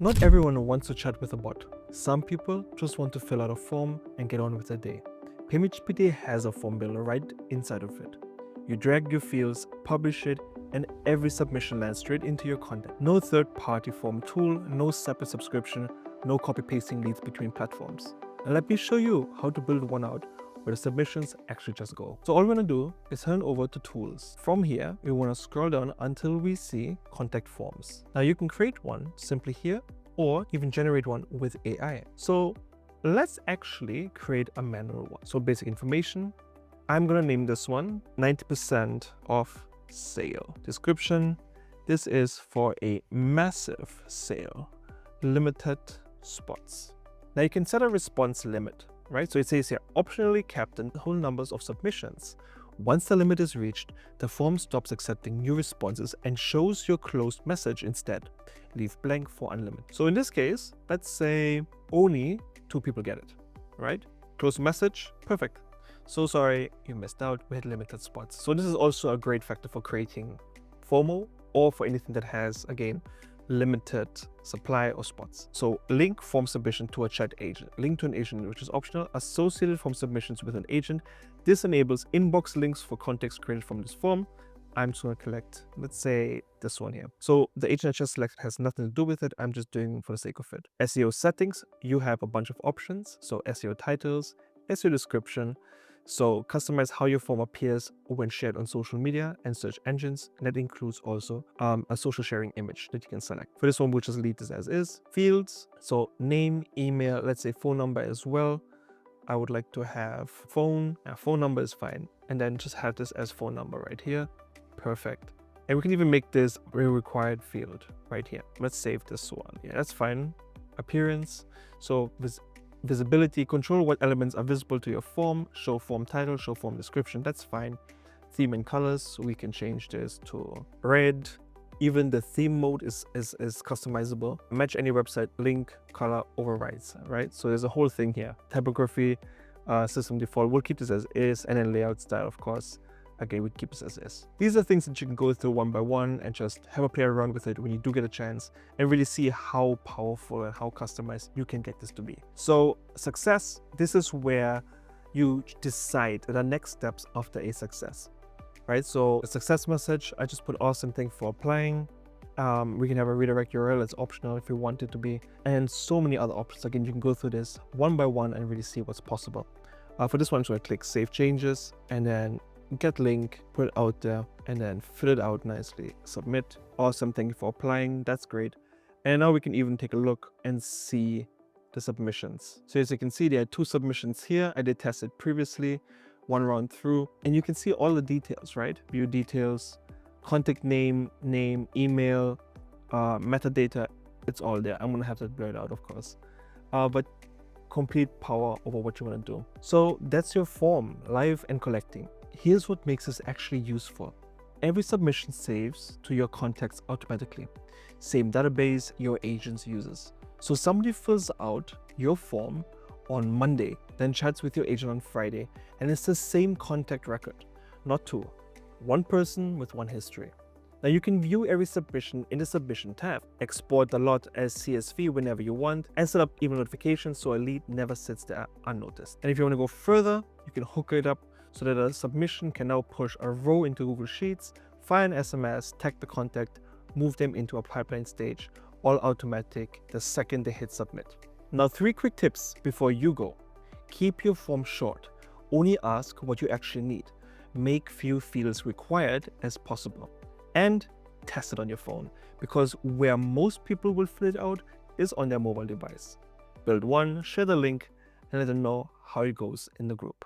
Not everyone wants to chat with a bot. Some people just want to fill out a form and get on with their day. PayMeGPT has a form builder right inside of it. You drag your fields, publish it, and every submission lands straight into your content. No third-party form tool, no separate subscription, no copy-pasting leads between platforms. And let me show you how to build one out where the submissions actually just go. So all we're gonna do is turn over to tools. From here, we wanna scroll down until we see contact forms. Now you can create one simply here, or even generate one with AI. So let's actually create a manual one. So basic information, I'm gonna name this one 90% off sale. Description, this is for a massive sale, limited spots. Now you can set a response limit, right? So it says here, optionally capped in whole numbers of submissions. Once the limit is reached, the form stops accepting new responses and shows your closed message instead. Leave blank for unlimited. So in this case, let's say only 2 people get it, right? Closed message, perfect. So sorry, you missed out, we had limited spots. So this is also a great factor for creating FOMO or for anything that has, again, limited supply or spots. So link form submission to a chat agent, link to an agent, which is optional, associated form submissions with an agent. This enables inbox links for context created from this form. I'm just going to collect, let's say this one here. So the agent I just selected has nothing to do with it. I'm just doing for the sake of it. SEO settings, you have a bunch of options. So SEO titles, SEO description. So customize how your form appears when shared on social media and search engines. And that includes also a social sharing image that you can select. For this one, we'll just leave this as is. Fields, so name, email, let's say phone number as well. I would like to have phone. Phone number is fine. And then just have this as phone number right here. Perfect. And we can even make this a required field right here. Let's save this one. Yeah, that's fine. Appearance. So visibility, control what elements are visible to your form, show form title, show form description, that's fine. Theme and colors, so we can change this to red. Even the theme mode is customizable. Match any website link, color overrides, right? So there's a whole thing here. Typography, system default, we'll keep this as is, and then layout style, of course. Again, we keep this as is. These are things that you can go through one by one and just have a play around with it when you do get a chance and really see how powerful and how customized you can get this to be. So success, this is where you decide the next steps after a success, right? So a success message, I just put awesome, thank you for applying. We can have a redirect URL, it's optional if you want it to be, and so many other options. Again, you can go through this one by one and really see what's possible. For this one, I'm just gonna click save changes and then get link, put it out there, and then fill it out nicely. Submit. Awesome, thank you for applying. That's great. And now we can even take a look and see the submissions. So as you can see, there are 2 submissions here. I did test it previously, 1 round through, and you can see all the details, right? View details, contact name, email, metadata. It's all there. I'm gonna have that blurred out, of course. But complete power over what you want to do. So that's your form, live and collecting. Here's what makes this actually useful. Every submission saves to your contacts automatically. Same database your agent uses. So somebody fills out your form on Monday, then chats with your agent on Friday, and it's the same contact record, not 2. 1 person with 1 history. Now you can view every submission in the submission tab, export the lot as CSV whenever you want, and set up email notifications so a lead never sits there unnoticed. And if you want to go further, you can hook it up so that a submission can now push a row into Google Sheets, fire an SMS, tag the contact, move them into a pipeline stage, all automatic the second they hit submit. Now 3 quick tips before you go. Keep your form short. Only ask what you actually need. Make few fields required as possible. And test it on your phone, because where most people will fill it out is on their mobile device. Build one, share the link, and let them know how it goes in the group.